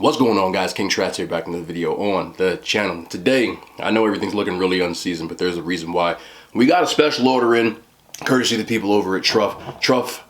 What's going on, guys? King Trats here, back in the video on the channel. Today, I know everything's looking really unseasoned, but there's a reason why. We got a special order in, courtesy of the people over at Truff. Truff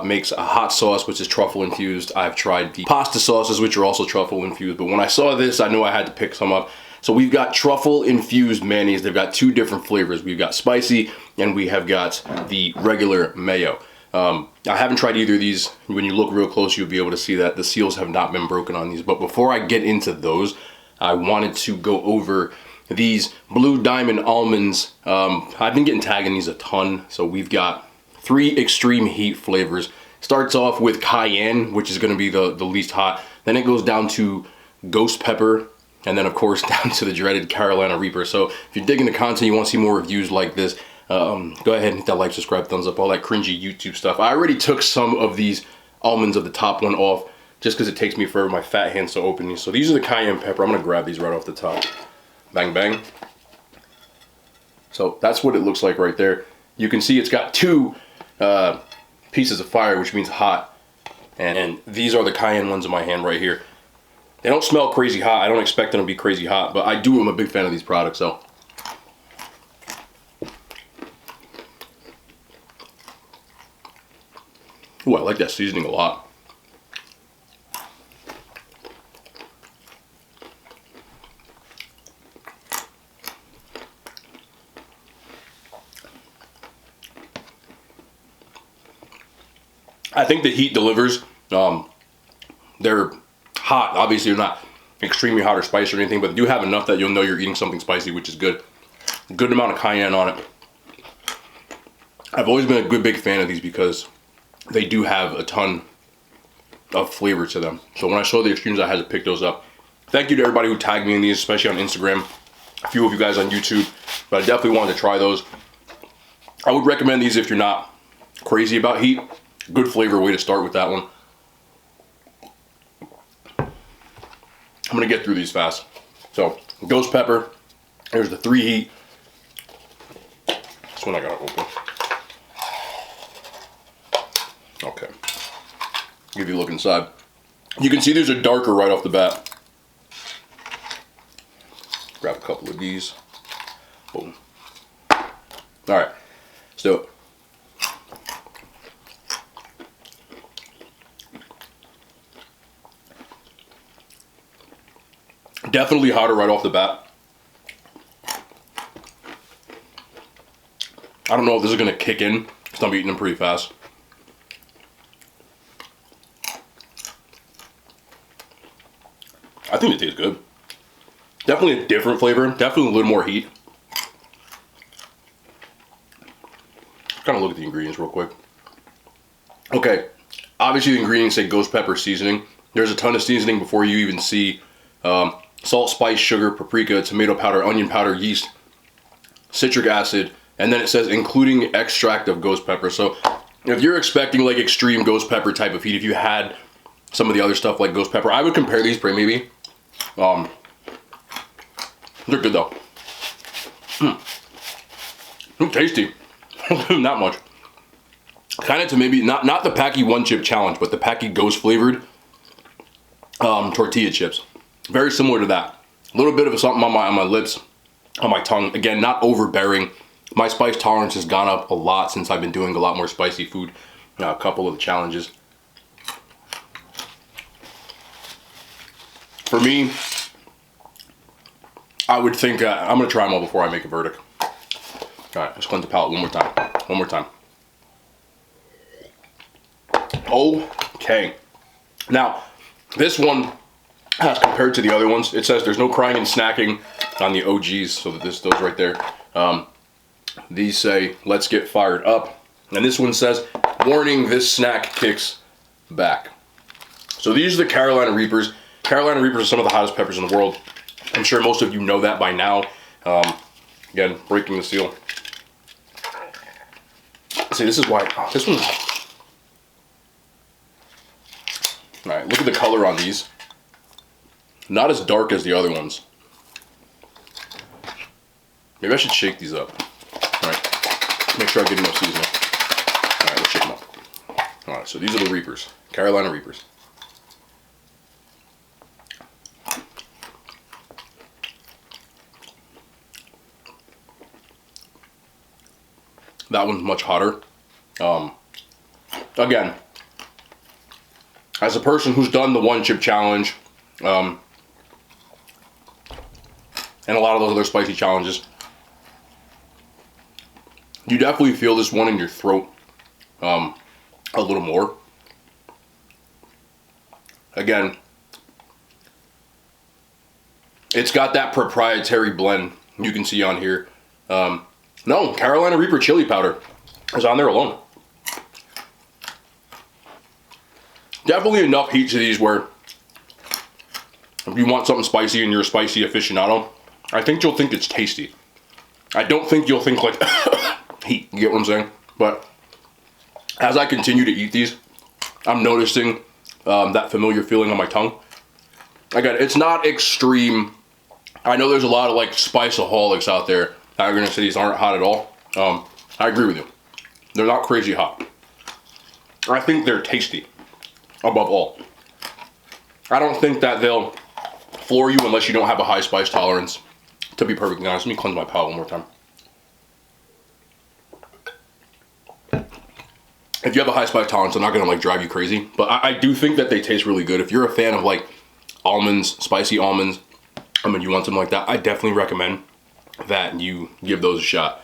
makes a hot sauce, which is truffle infused. I've tried the pasta sauces, which are also truffle infused, but when I saw this, I knew I had to pick some up. So we've got truffle infused mayonnaise. They've got two different flavors. We've got spicy, and we have got the regular mayo. I haven't tried either of these. When you look real close, you'll be able to see that the seals have not been broken on these. But before I get into those, I wanted to go over these Blue Diamond almonds. I've been getting tagged in these a ton. So we've got 3 extreme heat flavors. Starts off with cayenne, which is going to be the least hot. Then it goes down to ghost pepper. And then, of course, down to the dreaded Carolina Reaper. So if you're digging the content, you want to see more reviews like this, go ahead and hit that like, subscribe, thumbs up, all that cringy YouTube stuff. I already took some of these almonds of the top one off just because it takes me forever, my fat hands to open these. So these are the cayenne pepper. I'm going to grab these right off the top. Bang, bang. So that's what it looks like right there. You can see it's got 2 pieces of fire, which means hot. And these are the cayenne ones in my hand right here. They don't smell crazy hot. I don't expect them to be crazy hot, but I am a big fan of these products, so. Ooh, I like that seasoning a lot. I think the heat delivers. They're hot. Obviously, they're not extremely hot or spicy or anything, but they do have enough that you'll know you're eating something spicy, which is good. Good amount of cayenne on it. I've always been a big fan of these because they do have a ton of flavor to them. So when I saw the extremes, I had to pick those up. Thank you to everybody who tagged me in these, especially on Instagram. A few of you guys on YouTube, but I definitely wanted to try those. I would recommend these if you're not crazy about heat. Good flavor way to start with that one. I'm gonna get through these fast. So, ghost pepper. Here's the 3 heat. This one I gotta open. Okay. Give you a look inside. You can see these are darker right off the bat. Grab a couple of these. Boom. Alright, let's do it. Definitely hotter right off the bat. I don't know if this is going to kick in because I'm eating them pretty fast. I think it tastes good. Definitely a different flavor. Definitely a little more heat. Kind of look at the ingredients real quick. Okay, obviously the ingredients say ghost pepper seasoning. There's a ton of seasoning before you even see salt, spice, sugar, paprika, tomato powder, onion powder, yeast, citric acid, and then it says including extract of ghost pepper. So if you're expecting like extreme ghost pepper type of heat, if you had some of the other stuff like ghost pepper, I would compare these pretty maybe. They're good though. Tasty. Not much. Kind of to maybe, not the Packy One Chip Challenge, but the Packy Ghost flavored tortilla chips. Very similar to that. A little bit of something on my lips, on my tongue. Again, not overbearing. My spice tolerance has gone up a lot since I've been doing a lot more spicy food. A couple of the challenges. For me, I would think, I'm going to try them all before I make a verdict. Alright, let's cleanse the palate one more time. One more time. Okay. Now, this one, as compared to the other ones, it says there's no crying and snacking on the OGs, so that those right there. These say, let's get fired up. And this one says, warning, this snack kicks back. So these are the Carolina Reapers. Carolina Reapers are some of the hottest peppers in the world. I'm sure most of you know that by now. Again, breaking the seal. See, this is why, this one's, all right, look at the color on these. Not as dark as the other ones. Maybe I should shake these up. All right, make sure I get enough seasoning. All right, let's shake them up. All right, so these are the Reapers, Carolina Reapers. That one's much hotter. Again, as a person who's done the one chip challenge, and a lot of those other spicy challenges, you definitely feel this one in your throat a little more. Again, it's got that proprietary blend you can see on here. No, Carolina Reaper chili powder is on there alone. Definitely enough heat to these where if you want something spicy and you're a spicy aficionado, I think you'll think it's tasty. I don't think you'll think like heat, you get what I'm saying? But as I continue to eat these, I'm noticing that familiar feeling on my tongue. Again, it's not extreme. I know there's a lot of like spiceaholics out there that are gonna say these aren't hot at all. I agree with you. They're not crazy hot. I think they're tasty, above all. I don't think that they'll floor you unless you don't have a high spice tolerance, to be perfectly honest. Let me cleanse my palate one more time. If you have a high spice tolerance, they're not gonna like drive you crazy. But I do think that they taste really good. If you're a fan of like almonds, spicy almonds, I mean, you want something like that, I definitely recommend that you give those a shot.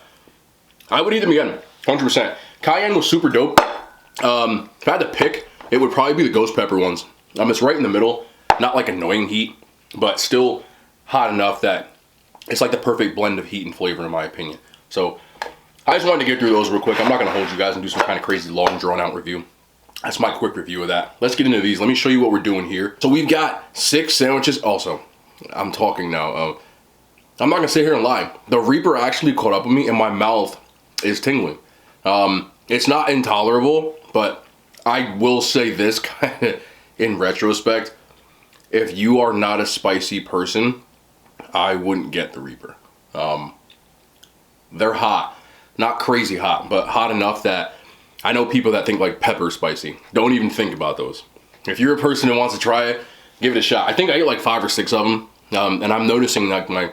I would eat them again, 100%. Cayenne was super dope. If I had to pick, it would probably be the ghost pepper ones. It's right in the middle, not like annoying heat, but still hot enough that it's like the perfect blend of heat and flavor in my opinion. So I just wanted to get through those real quick. I'm not gonna hold you guys and do some kind of crazy long drawn out review. That's my quick review of that. Let's get into these. Let me show you what we're doing here. So we've got 6 sandwiches. Also, I'm talking now. I'm not gonna sit here and lie. The Reaper actually caught up with me and my mouth is tingling. It's not intolerable, but I will say this kind of in retrospect, if you are not a spicy person, I wouldn't get the Reaper. They're hot, not crazy hot, but hot enough that I know people that think like pepper spicy. Don't even think about those. If you're a person who wants to try it, give it a shot. I think I ate like 5 or 6 of them, and I'm noticing that my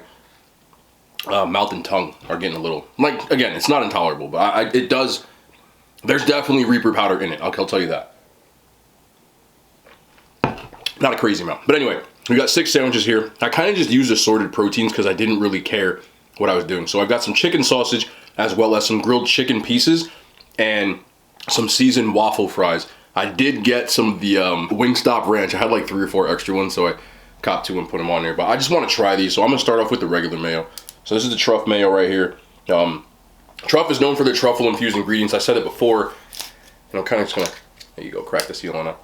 mouth and tongue are getting a little, like, again, it's not intolerable, but it does, there's definitely Reaper powder in it, I'll tell you that. Not a crazy amount. But anyway, we got 6 sandwiches here. I kind of just used assorted proteins because I didn't really care what I was doing. So I've got some chicken sausage as well as some grilled chicken pieces and some seasoned waffle fries. I did get some of the Wingstop ranch. I had like 3 or 4 extra ones, so I copped 2 and put them on there. But I just want to try these, so I'm going to start off with the regular mayo. So this is the Truff mayo right here. Truff is known for their truffle-infused ingredients. I said it before. And I'm kind of just going to, there you go, crack the seal on it.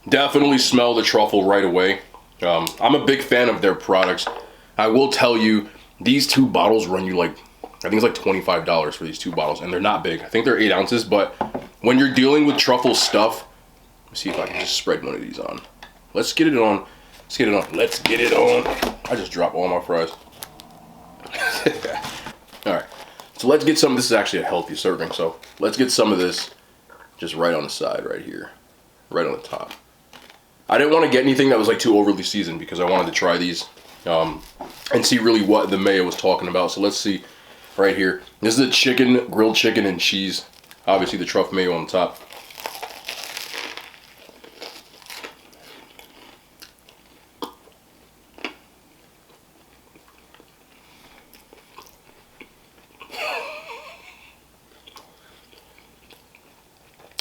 Definitely smell the truffle right away. I'm a big fan of their products. I will tell you, these 2 bottles run you like, I think it's like $25 for these 2 bottles, and they're not big. I think they're 8 ounces, but when you're dealing with truffle stuff, let me see if I can just spread one of these on. Let's get it on. Let's get it on. Let's get it on. I just dropped all my fries. All right, so let's get some. This is actually a healthy serving, so let's get some of this just right on the side right here, right on the top. I didn't want to get anything that was like too overly seasoned because I wanted to try these and see really what the mayo was talking about. So let's see right here. This is the chicken, grilled chicken and cheese. Obviously the Truff mayo on top.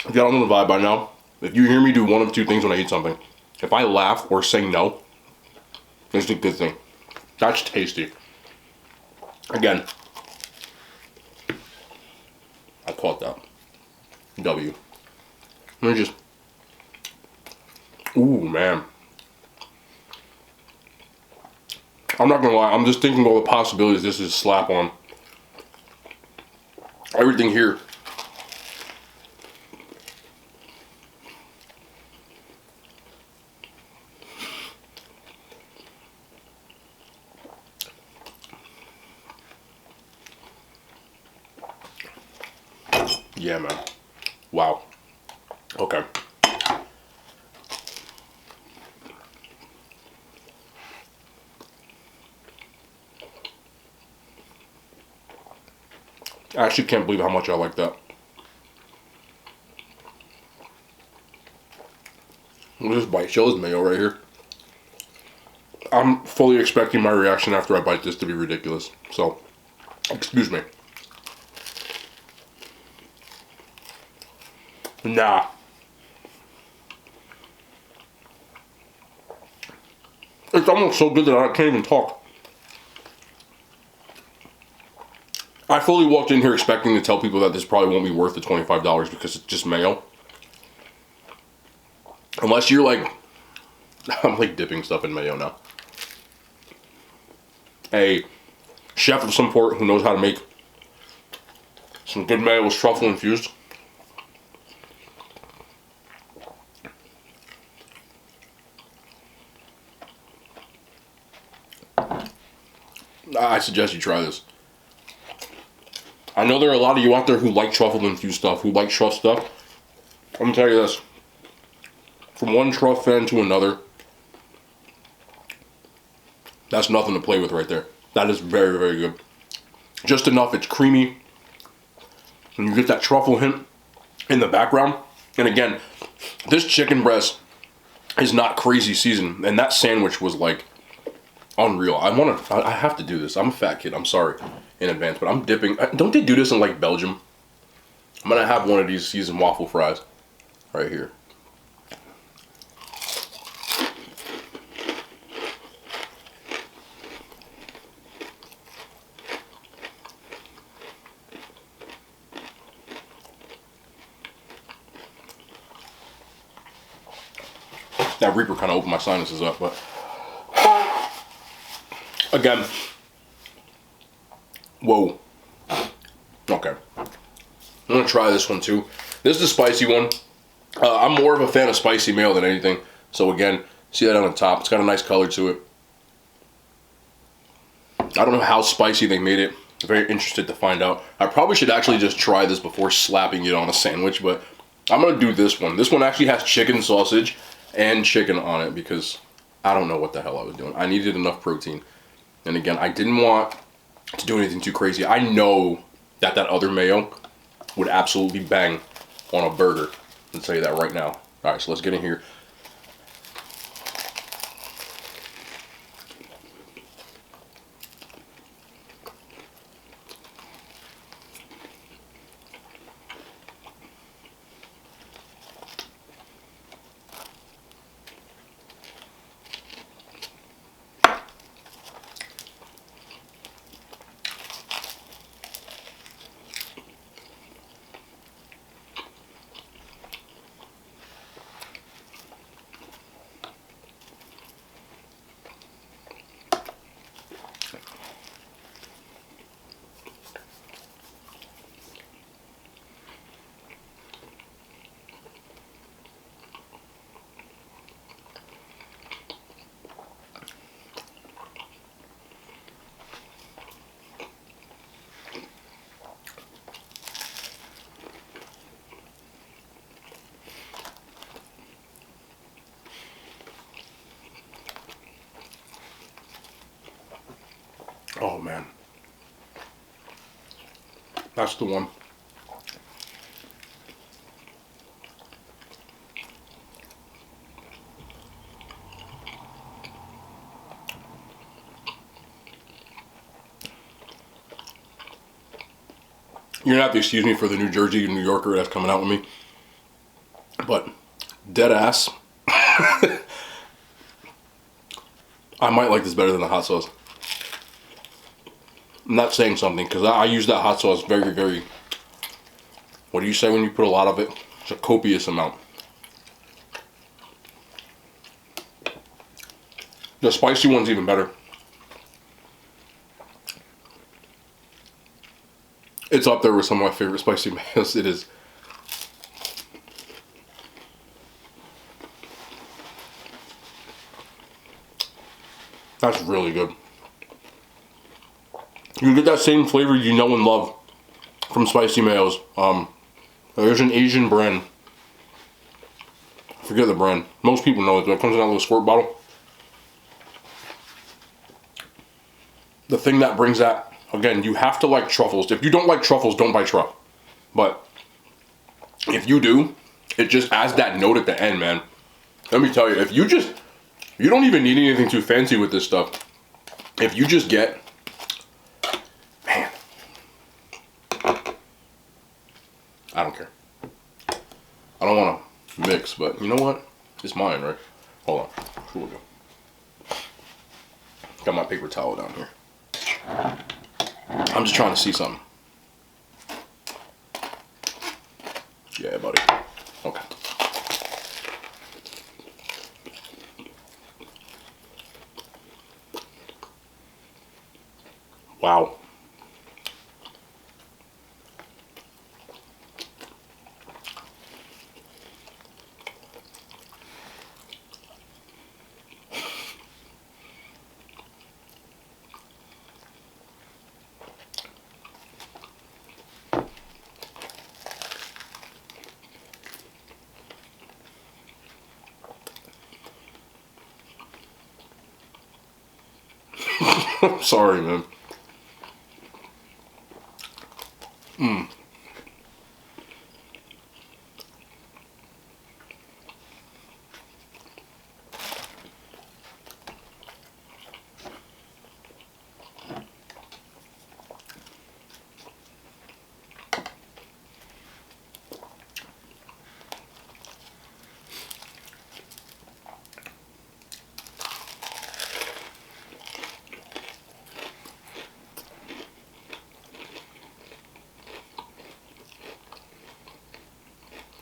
If y'all don't know the vibe by now, if you hear me do one of 2 things when I eat something, if I laugh or say no, it's a good thing. That's tasty. Again, I caught that. W. Let me just, ooh, man. I'm not gonna lie, I'm just thinking of all the possibilities this is slap on. Everything here. Yeah, man. Wow. Okay. I actually can't believe how much I like that. Look at this bite. Show this mayo right here. I'm fully expecting my reaction after I bite this to be ridiculous. So, excuse me. Nah. It's almost so good that I can't even talk. I fully walked in here expecting to tell people that this probably won't be worth the $25 because it's just mayo. Unless you're like, I'm like dipping stuff in mayo now. A chef of some sort who knows how to make some good mayo with truffle infused. I suggest you try this. I know there are a lot of you out there who like truffle infused stuff, who like truff stuff. I'm gonna tell you this. From one truff fan to another, that's nothing to play with right there. That is very, very good. Just enough, it's creamy. And you get that truffle hint in the background. And again, this chicken breast is not crazy seasoned. And that sandwich was like unreal. I have to do this. I'm a fat kid, I'm sorry in advance, but I'm dipping. Don't they do this in like Belgium? I'm gonna have one of these seasoned waffle fries right here. That Reaper kind of opened my sinuses up, but again, whoa. Okay. I'm gonna try this one too. This is a spicy one. I'm more of a fan of spicy mayo than anything. So again, see that on the top? It's got a nice color to it. I don't know how spicy they made it. I'm very interested to find out. I probably should actually just try this before slapping it on a sandwich, but I'm gonna do this one. This one actually has chicken sausage and chicken on it because I don't know what the hell I was doing. I needed enough protein. And again, I didn't want to do anything too crazy. I know that other mayo would absolutely bang on a burger. I'll tell you that right now. All right, so let's get in here. Oh man, that's the one. You're gonna have to excuse me for the New Jersey and New Yorker that's coming out with me, but dead ass, I might like this better than the hot sauce. I'm not saying something because I use that hot sauce very, very, what do you say when you put a lot of it? It's a copious amount. The spicy one's even better. It's up there with some of my favorite spicy mayos. It is. That's really good. You get that same flavor you know and love from spicy mayos. There's an Asian brand. I forget the brand. Most people know it, but it comes in that little squirt bottle. The thing that brings that Again, you have to like truffles. If you don't like truffles, don't buy Truff. But if you do, it just adds that note at the end, man. Let me tell you, if you don't even need anything too fancy with this stuff. If you just get, man, I don't care. I don't want to mix, but you know what? It's mine, right? Hold on. Here we go. Got my paper towel down here. I'm just trying to see something. Yeah, buddy. Okay. Wow. Sorry, man.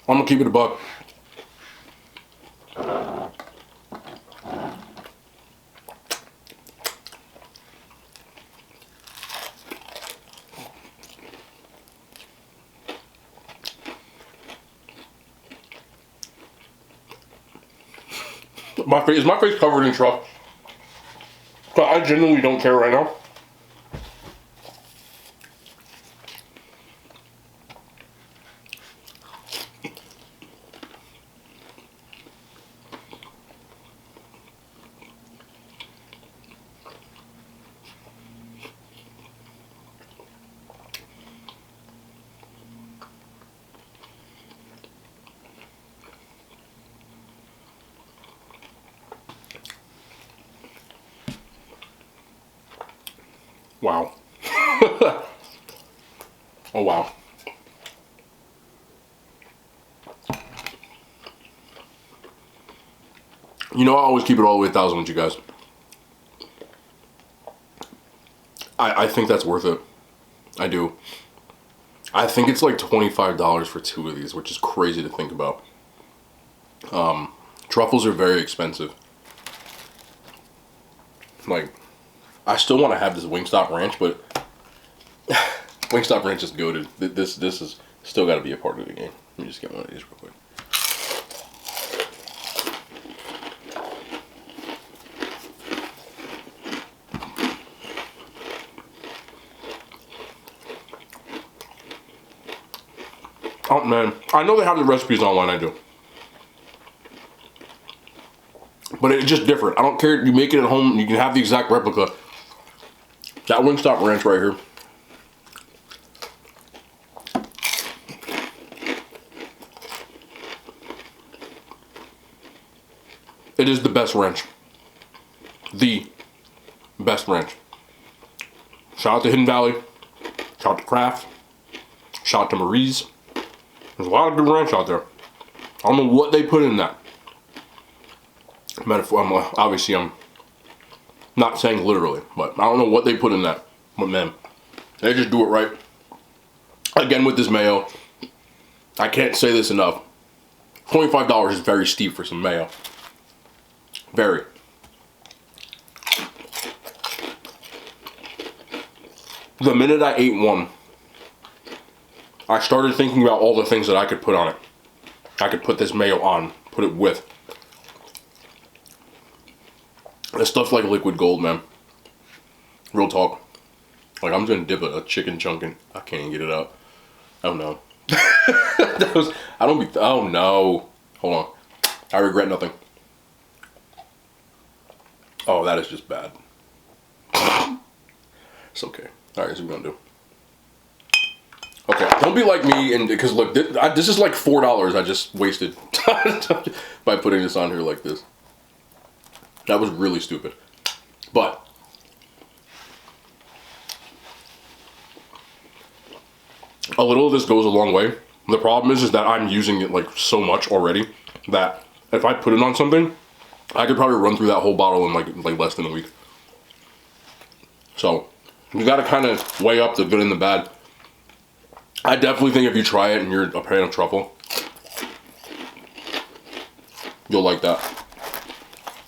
I'm gonna keep it a buck. Is my face covered in Truff? I genuinely don't care right now. Wow. Oh, wow. You know, I always keep it all the way 1,000 with you guys. I think that's worth it. I do. I think it's like $25 for 2 of these, which is crazy to think about. Truffles are very expensive. Like, I still want to have this Wingstop Ranch, but Wingstop Ranch is goated. This is still got to be a part of the game. Let me just get one of these real quick. Oh man, I know they have the recipes online, I do. But it's just different. I don't care, you make it at home, you can have the exact replica. That Wingstop Ranch right here. It is the best ranch. The best ranch. Shout out to Hidden Valley. Shout out to Kraft. Shout out to Marie's. There's a lot of good ranch out there. I don't know what they put in that. Metaphor, obviously I'm not saying literally, but I don't know what they put in that. But man, they just do it right. Again with this mayo, I can't say this enough. $25 is very steep for some mayo. Very. The minute I ate one, I started thinking about all the things that I could put on it. I could put this mayo on, put it with. This stuff's like liquid gold, man. Real talk. Like, I'm gonna dip a chicken chunk in. I can't even get it out. Oh no. Oh no. Hold on. I regret nothing. Oh, that is just bad. It's okay. Alright, this is what we're gonna do. Okay, don't be like me, and because look, this is like $4 I just wasted by putting this on here like this. That was really stupid. But a little of this goes a long way. The problem is that I'm using it like so much already that if I put it on something, I could probably run through that whole bottle in like less than a week. So you got to kind of weigh up the good and the bad. I definitely think if you try it and you're a fan of truffle, you'll like that.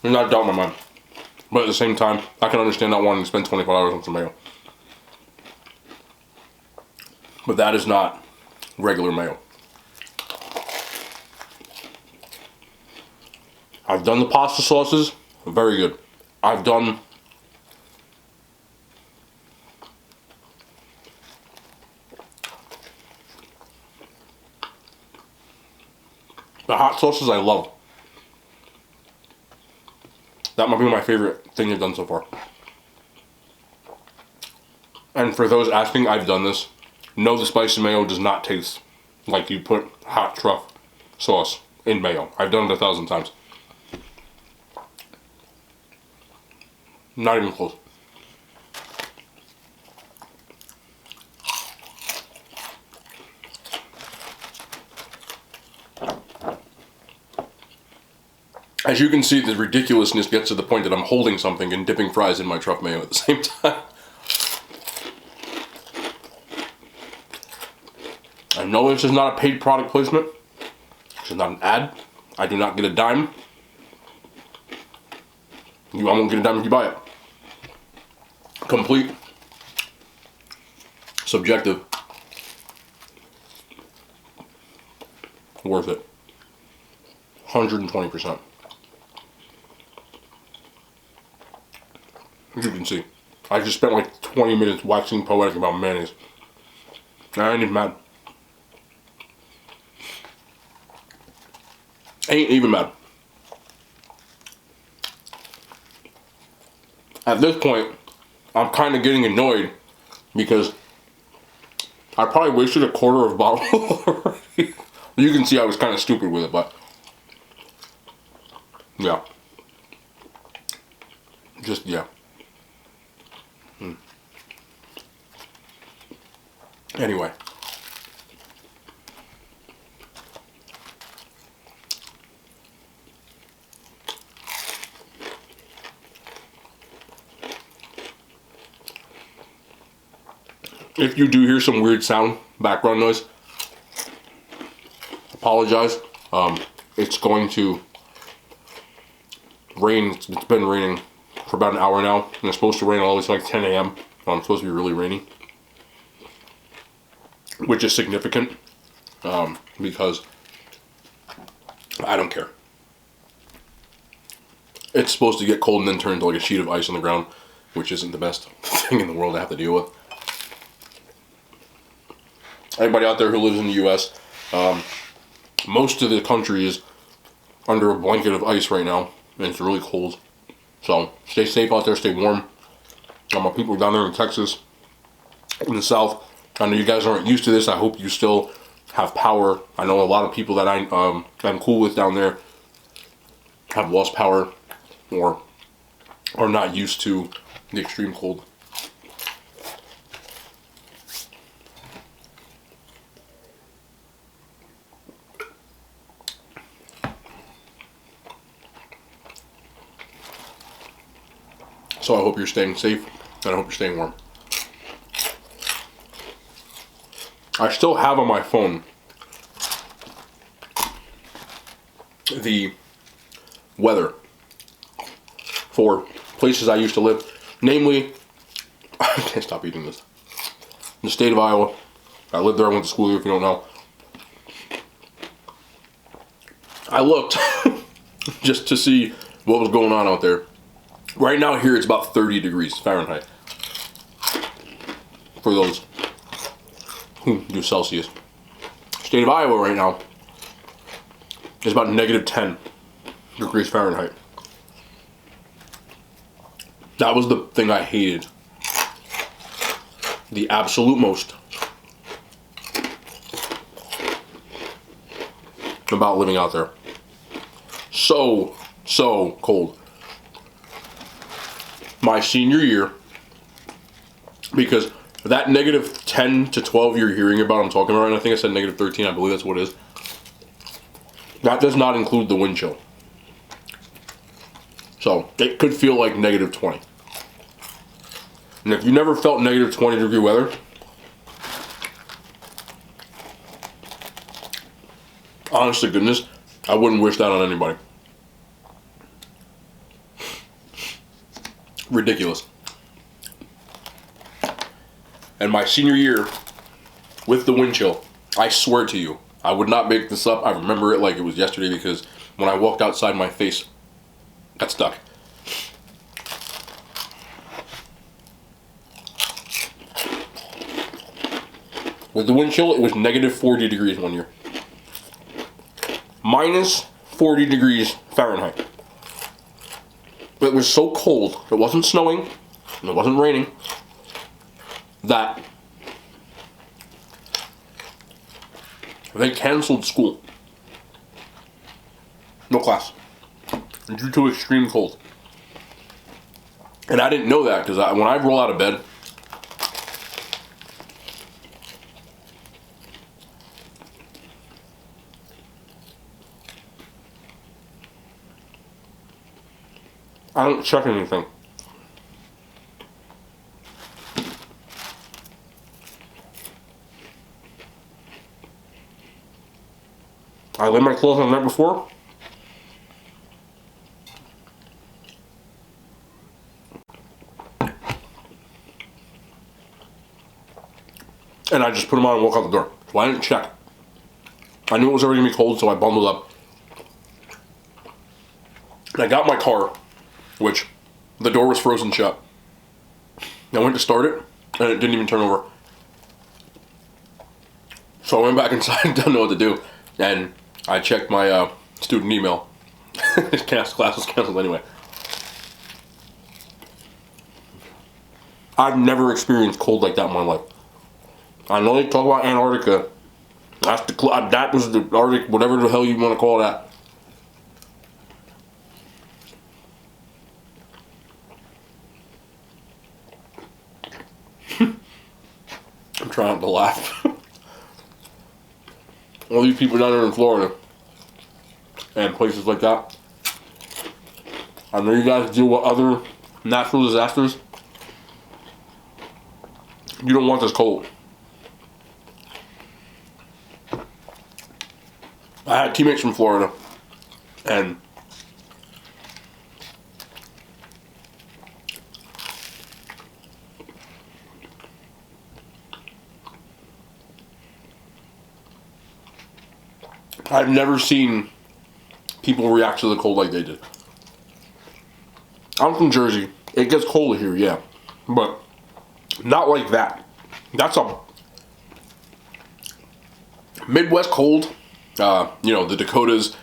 There's not a doubt in my mind. But at the same time, I can understand not wanting to spend $25 on some mayo. But that is not regular mayo. I've done the pasta sauces, very good. I've done the hot sauces I love. That might be my favorite thing I've done so far. And for those asking, I've done this. No, the spicy mayo does not taste like you put hot truff sauce in mayo. I've done it 1,000 times. Not even close. As you can see, the ridiculousness gets to the point that I'm holding something and dipping fries in my truff mayo at the same time. I know this is not a paid product placement. This is not an ad. I do not get a dime. I won't get a dime if you buy it. Complete. Subjective. Worth it. 120%. As you can see, I just spent like 20 minutes waxing poetic about mayonnaise. I ain't even mad. Ain't even mad. At this point, I'm kind of getting annoyed because I probably wasted a quarter of a bottle already. You can see I was kind of stupid with it, but yeah. Just, yeah. Anyway. If you do hear some weird sound, background noise, apologize. It's going to rain. It's been raining for about an hour now, and it's supposed to rain all the way to like 10 a.m. It's supposed to be really rainy, which is significant because I don't care. It's supposed to get cold and then turn into like a sheet of ice on the ground, which isn't the best thing in the world to have to deal with. Anybody out there who lives in the U.S., most of the country is under a blanket of ice right now, and it's really cold. So stay safe out there, stay warm. My people down there in Texas, in the South, I know you guys aren't used to this. I hope you still have power. I know a lot of people that I'm cool with down there have lost power or are not used to the extreme cold. So I hope you're staying safe, and I hope you're staying warm. I still have on my phone the weather for places I used to live. Namely, I can't stop eating this. In the state of Iowa. I lived there, I went to school there if you don't know. I looked just to see what was going on out there. Right now here it's about 30 degrees Fahrenheit. For those who do Celsius. State of Iowa right now is about -10 degrees Fahrenheit. That was the thing I hated the absolute most about living out there. So cold. My senior year, because that negative 10 to 12 you're hearing about, I'm talking about, and I think I said negative 13, I believe that's what it is. That does not include the wind chill. So it could feel like negative 20. And if you never felt negative 20 degree weather, honest to goodness, I wouldn't wish that on anybody. Ridiculous. And my senior year, with the wind chill, I swear to you, I would not make this up. I remember it like it was yesterday because when I walked outside, my face got stuck. With the wind chill, it was negative 40 degrees one year. Minus 40 degrees Fahrenheit. It was so cold, it wasn't snowing, and it wasn't raining, that they canceled school. No class. Due to extreme cold. And I didn't know that because when I roll out of bed, I don't check anything. I lay my clothes on the night before. And I just put them on and walk out the door. So I didn't check. I knew it was already going to be cold, so I bundled up. And I got my car, which the door was frozen shut. I went to start it, and it didn't even turn over. So I went back inside and didn't know what to do. And I checked my student email. His class was canceled anyway. I've never experienced cold like that in my life. I know they talk about Antarctica. That was the Arctic, whatever the hell you want to call that. I'm trying not to laugh. All these people down there in Florida and places like that. I know you guys deal with other natural disasters. You don't want this cold. I had teammates from Florida, and I've never seen people react to the cold like they did. I'm from Jersey. It gets colder here, yeah, but not like that. That's a Midwest cold. You know, the Dakotas,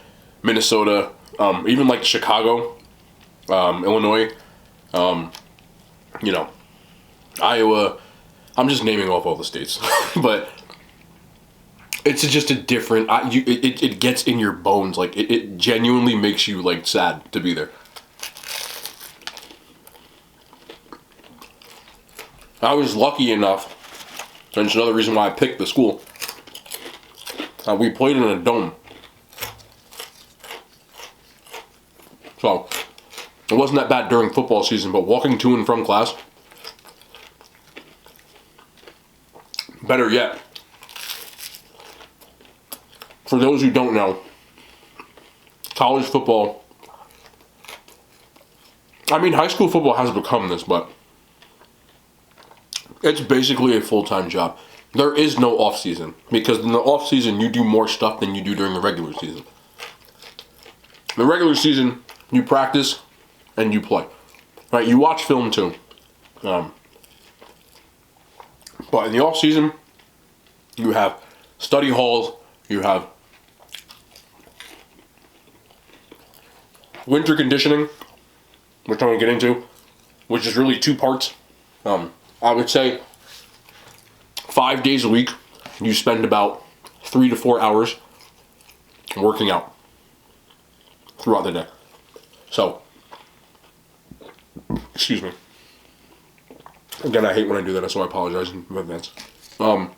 Minnesota, even like Chicago, Illinois, you know, Iowa. I'm just naming off all the states, but it's just a different. It gets in your bones. Like it genuinely makes you like sad to be there. I was lucky enough, and it's another reason why I picked the school. We played in a dome. So, it wasn't that bad during football season, but walking to and from class, better yet. For those who don't know, college football, I mean, high school football has become this, but it's basically a full-time job. There is no off-season, because in the off-season, you do more stuff than you do during the regular season. In the regular season, you practice and you play. Right? You watch film too. But in the off-season, you have study halls, you have winter conditioning, which I'm going to get into, which is really two parts. I would say 5 days a week, you spend about 3 to 4 hours working out throughout the day. So, excuse me. Again, I hate when I do that, so I apologize in advance. Your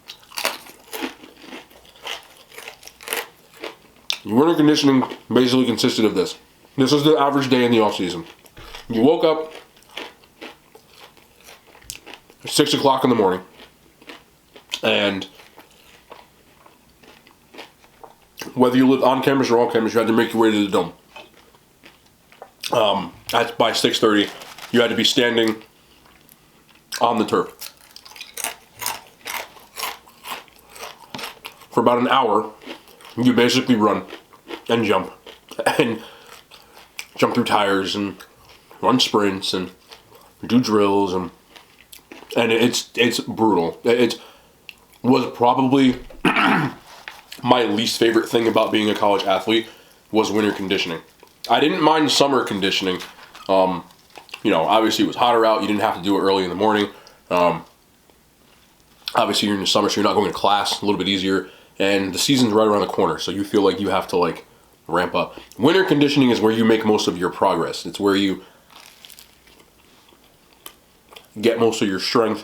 winter conditioning basically consisted of this. This was the average day in the off season. You woke up at 6 o'clock in the morning, and whether you lived on campus or off campus, you had to make your way to the dome. By 6:30, you had to be standing on the turf for about an hour. You basically run and jump through tires and run sprints and do drills and it's brutal. It was probably my least favorite thing about being a college athlete was winter conditioning. I didn't mind summer conditioning. Obviously it was hotter out. You didn't have to do it early in the morning. Obviously you're in the summer, so you're not going to class, a little bit easier. And the season's right around the corner, so you feel like you have to ramp up. Winter conditioning is where you make most of your progress. It's where you get most of your strength,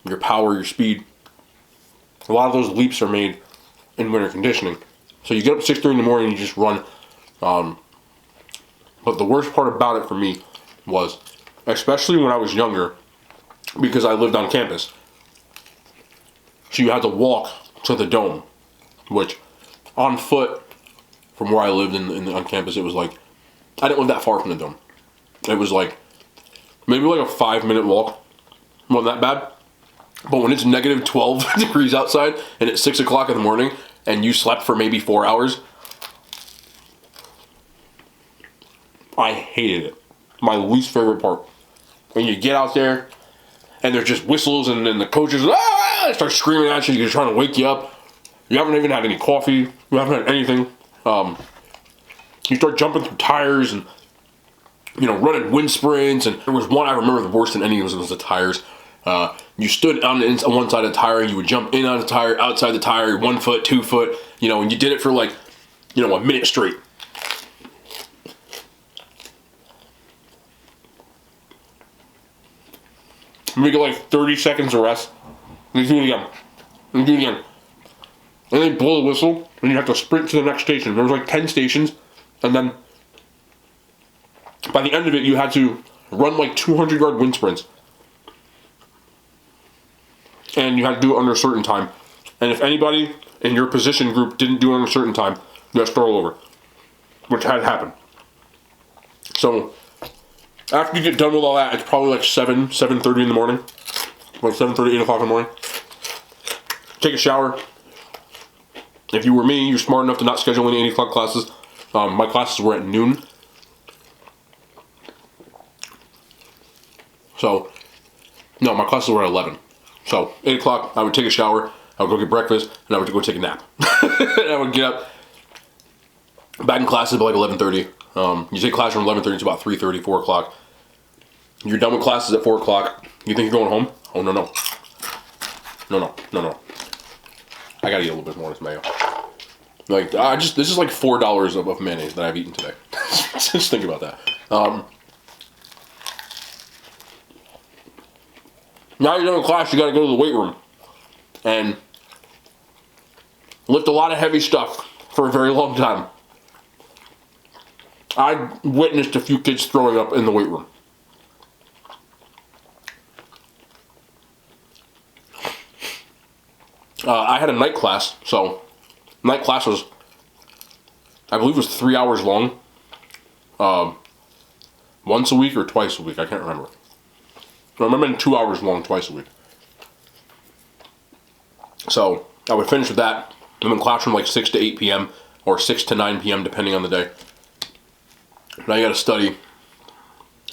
your power, your speed. A lot of those leaps are made in winter conditioning. So you get up at 6:30 in the morning and you just run. But the worst part about it for me was, especially when I was younger, because I lived on campus, so you had to walk to the dome, which on foot from where I lived on campus, it was I didn't live that far from the dome. It was maybe a 5-minute walk. Wasn't that bad. But when it's negative 12 degrees outside and it's 6 o'clock in the morning and you slept for maybe 4 hours, I hated it. My least favorite part. When you get out there and there's just whistles and then the coaches start screaming at you, you're trying to wake you up. You haven't even had any coffee. You haven't had anything. You start jumping through tires and running wind sprints. And there was one I remember the worst than any was the tires. You stood on one side of the tire and you would jump in on the tire, outside the tire, 1 foot, 2 foot, and you did it for a minute straight. You get 30 seconds of rest. And you do it again. And do it again. And they blow the whistle, and you have to sprint to the next station. There was 10 stations, and then by the end of it, you had to run 200-yard wind sprints. And you had to do it under a certain time. And if anybody in your position group didn't do it under a certain time, you had to start all over. Which had happened. So, after you get done with all that, it's probably 7:30 in the morning. 7:30, 8 o'clock in the morning. Take a shower. If you were me, you're smart enough to not schedule any 8 o'clock classes. My classes were at noon. So, no, my classes were at 11. So, 8 o'clock, I would take a shower, I would go get breakfast, and I would go take a nap. And I would get up, back in classes by 11:30. You take class from 11:30 to about 3:30, 4 o'clock. You're done with classes at 4 o'clock. You think you're going home? Oh, no. No. I gotta eat a little bit more of this mayo. This is $4 of mayonnaise that I've eaten today. Just think about that. Now you're done with class, you gotta go to the weight room and lift a lot of heavy stuff for a very long time. I witnessed a few kids throwing up in the weight room. I had a night class, so night class was, I believe it was 3 hours long. Once a week or twice a week, I can't remember. I remember 2 hours long twice a week. So I would finish with that. I'm in class from 6 to 8 p.m. or 6 to 9 p.m. depending on the day. Now you gotta study.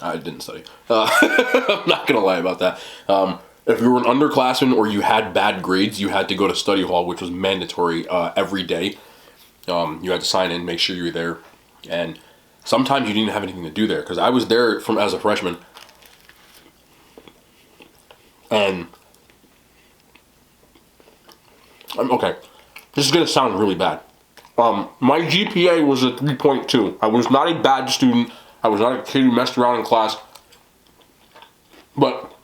I didn't study. I'm not gonna lie about that. If you were an underclassman or you had bad grades, you had to go to study hall, which was mandatory every day. You had to sign in, make sure you were there. And sometimes you didn't have anything to do there, because I was there as a freshman. And Okay, this is going to sound really bad. My GPA was a 3.2. I was not a bad student. I was not a kid who messed around in class. But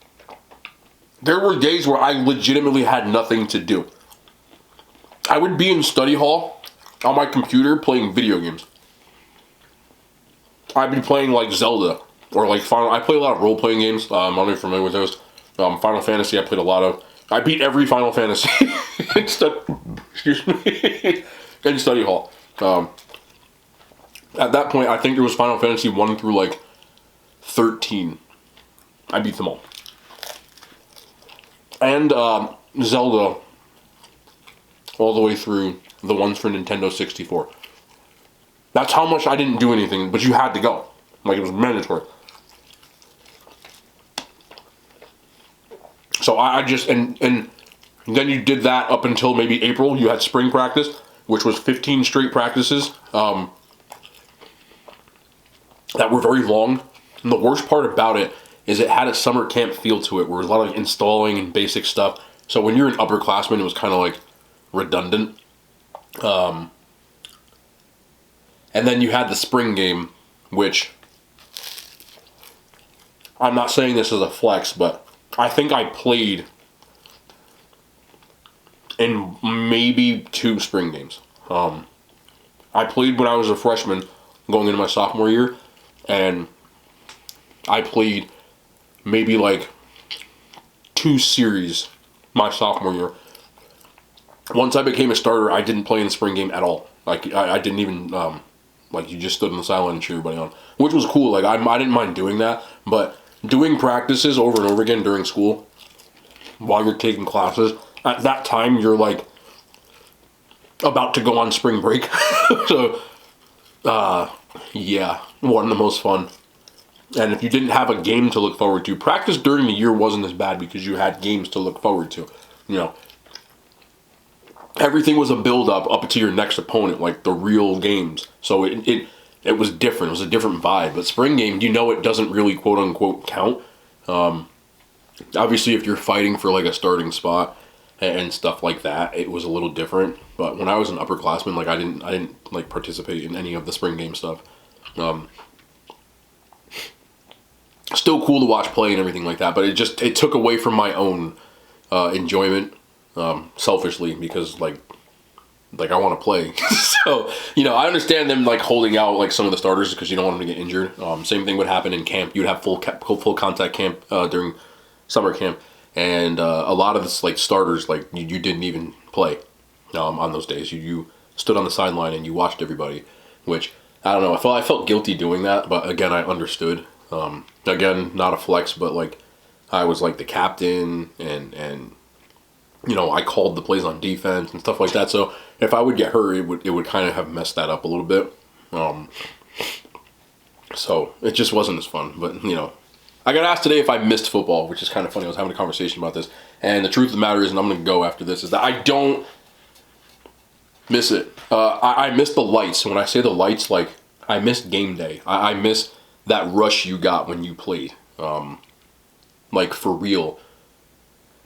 there were days where I legitimately had nothing to do. I would be in study hall on my computer playing video games. I'd be playing like Zelda or like Final. I play a lot of role-playing games. I'm not even familiar with those. Final Fantasy I played a lot of. I beat every Final Fantasy in study hall. At that point, I think it was Final Fantasy 1 through like 13. I beat them all. And Zelda all the way through the ones for Nintendo 64. That's how much I didn't do anything, but you had to go. Like, it was mandatory. So I just, and then you did that up until maybe April. You had spring practice, which was 15 straight practices that were very long. And the worst part about it is it had a summer camp feel to it, where there was a lot of installing and basic stuff. So when you're an upperclassman, it was kind of like redundant. And then you had the spring game, which I'm not saying this as a flex, but I think I played in maybe 2 spring games. I played when I was a freshman going into my sophomore year, and I played maybe like 2 series my sophomore year. Once I became a starter, I didn't play in the spring game at all. Like, I didn't even, like, you just stood on the sideline and cheer everybody on, which was cool. Like, I didn't mind doing that, but doing practices over and over again during school while you're taking classes, at that time, you're, like, about to go on spring break. So, yeah, wasn't the most fun. And if you didn't have a game to look forward to, practice during the year wasn't as bad because you had games to look forward to. You know, everything was a build-up up to your next opponent, like the real games. So it was different. It was a different vibe. But spring game, you know, it doesn't really quote-unquote count. Obviously, if you're fighting for like a starting spot and stuff like that, it was a little different. But when I was an upperclassman, like I didn't like participate in any of the spring game stuff. Still cool to watch play and everything like that, but it took away from my own enjoyment, selfishly, because like I want to play. So, you know, I understand them like holding out like some of the starters because you don't want them to get injured. Same thing would happen in camp. You'd have full contact camp during summer camp, and a lot of this like starters, like you didn't even play on those days. You stood on the sideline and you watched everybody, which I don't know. I felt guilty doing that, but again, I understood. Again, not a flex, but like I was like the captain, and you know, I called the plays on defense and stuff like that. So if I would get hurt, it would kind of have messed that up a little bit. So it just wasn't as fun. But you know, I got asked today if I missed football, which is kind of funny. I was having a conversation about this, and the truth of the matter is, and I'm going to go after this, is that I don't miss it. I miss the lights. When I say the lights, like I miss game day. I miss that rush you got when you played, like for real.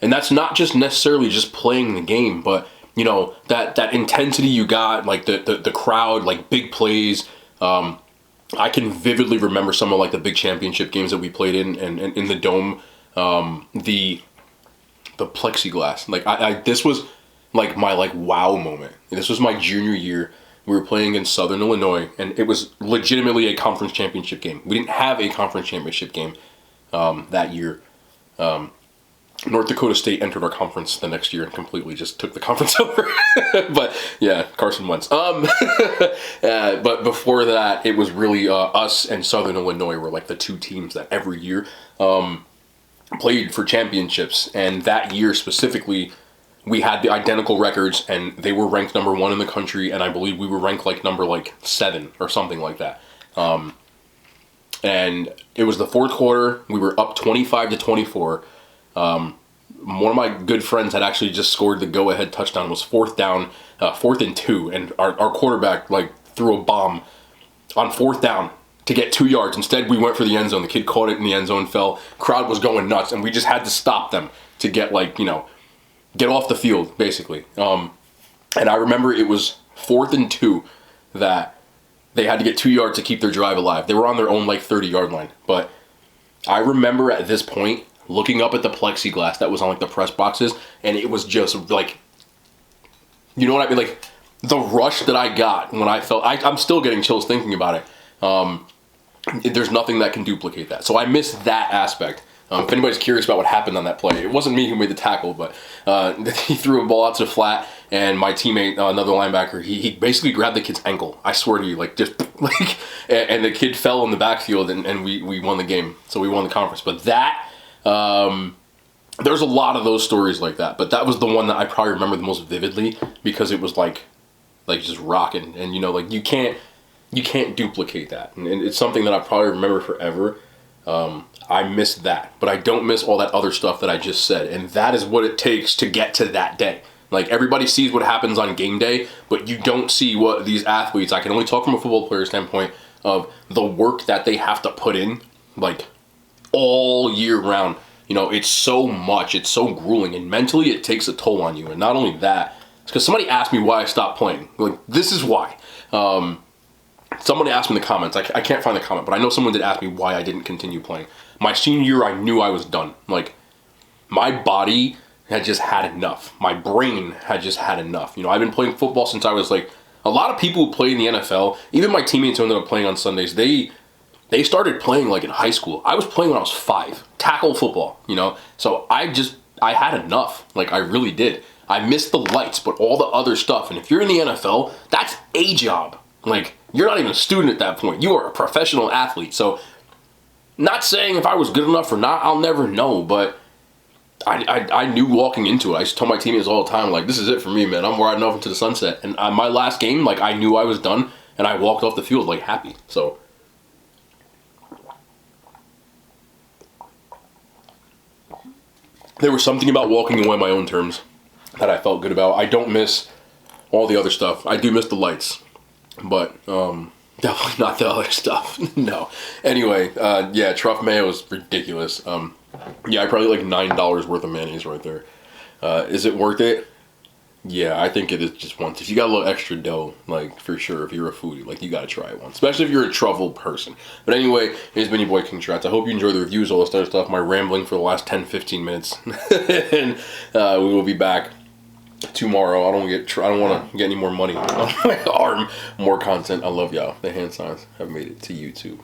And that's not just necessarily just playing the game, but you know, that intensity you got, like the crowd, like big plays. I can vividly remember some of like the big championship games that we played in the dome, the plexiglass. Like this was like my like wow moment. This was my junior year. We were playing in Southern Illinois, and it was legitimately a conference championship game. We didn't have a conference championship game that year. North Dakota State entered our conference the next year and completely just took the conference over. But yeah, Carson Wentz. But before that, it was really us and Southern Illinois were like the 2 teams that every year played for championships. And that year specifically, we had the identical records, and they were ranked number 1 in the country, and I believe we were ranked like number 7 or something like that. And it was the 4th quarter. We were up 25-24. One of my good friends had actually just scored the go-ahead touchdown. It was 4th down, 4th and 2, and our quarterback like threw a bomb on 4th down to get 2 yards. Instead, we went for the end zone. The kid caught it in the end zone, fell. Crowd was going nuts, and we just had to stop them to get like, you know, get off the field, basically. And I remember it was 4th and 2 that they had to get 2 yards to keep their drive alive. They were on their own like 30-yard line. But I remember at this point looking up at the plexiglass that was on like the press boxes, and it was just like, you know what I mean? Like the rush that I got when I felt, I'm still getting chills thinking about it. There's nothing that can duplicate that. So I miss that aspect. If anybody's curious about what happened on that play, it wasn't me who made the tackle, but he threw a ball out to the flat, and my teammate, another linebacker, he basically grabbed the kid's ankle. I swear to you, like just like, and the kid fell in the backfield, and we won the game, so we won the conference. But that, there's a lot of those stories like that, but that was the one that I probably remember the most vividly because it was like just rocking, and you know, like you can't duplicate that, and it's something that I probably remember forever. I miss that, but I don't miss all that other stuff that I just said, and that is what it takes to get to that day. Like everybody sees what happens on game day, but you don't see what these athletes, I can only talk from a football player standpoint, of the work that they have to put in, like all year round. You know, it's so much, it's so grueling, and mentally it takes a toll on you. And not only that, it's because somebody asked me why I stopped playing. Like, this is why. Somebody asked me in the comments, I can't find the comment, but I know someone did ask me why I didn't continue playing. My senior year, I knew I was done. Like, my body had just had enough. My brain had just had enough. You know, I've been playing football since I was like, a lot of people who play in the NFL, even my teammates who ended up playing on Sundays, they started playing like in high school. I was playing when I was 5, tackle football, you know? So I had enough. Like, I really did. I missed the lights, but all the other stuff. And if you're in the NFL, that's a job. Like, you're not even a student at that point. You are a professional athlete. So, not saying if I was good enough or not, I'll never know, but I knew walking into it. I used to tell my teammates all the time, like, this is it for me, man. I'm riding off into the sunset. And my last game, like, I knew I was done, and I walked off the field, like, happy. So, there was something about walking away on my own terms that I felt good about. I don't miss all the other stuff. I do miss the lights, but definitely not the other stuff. No. Anyway, yeah, Truff Mayo is ridiculous. Yeah, I probably like $9 worth of mayonnaise right there. Is it worth it? Yeah, I think it is just once. If you got a little extra dough, like, for sure, if you're a foodie, like, you gotta try it once. Especially if you're a truffle person. But anyway, it's been your boy King Trats. I hope you enjoy the reviews, all this other stuff, my rambling for the last 10-15 minutes. And we will be back tomorrow. I don't want to get any more money on my arm. More content. I love y'all. The hand signs have made it to YouTube.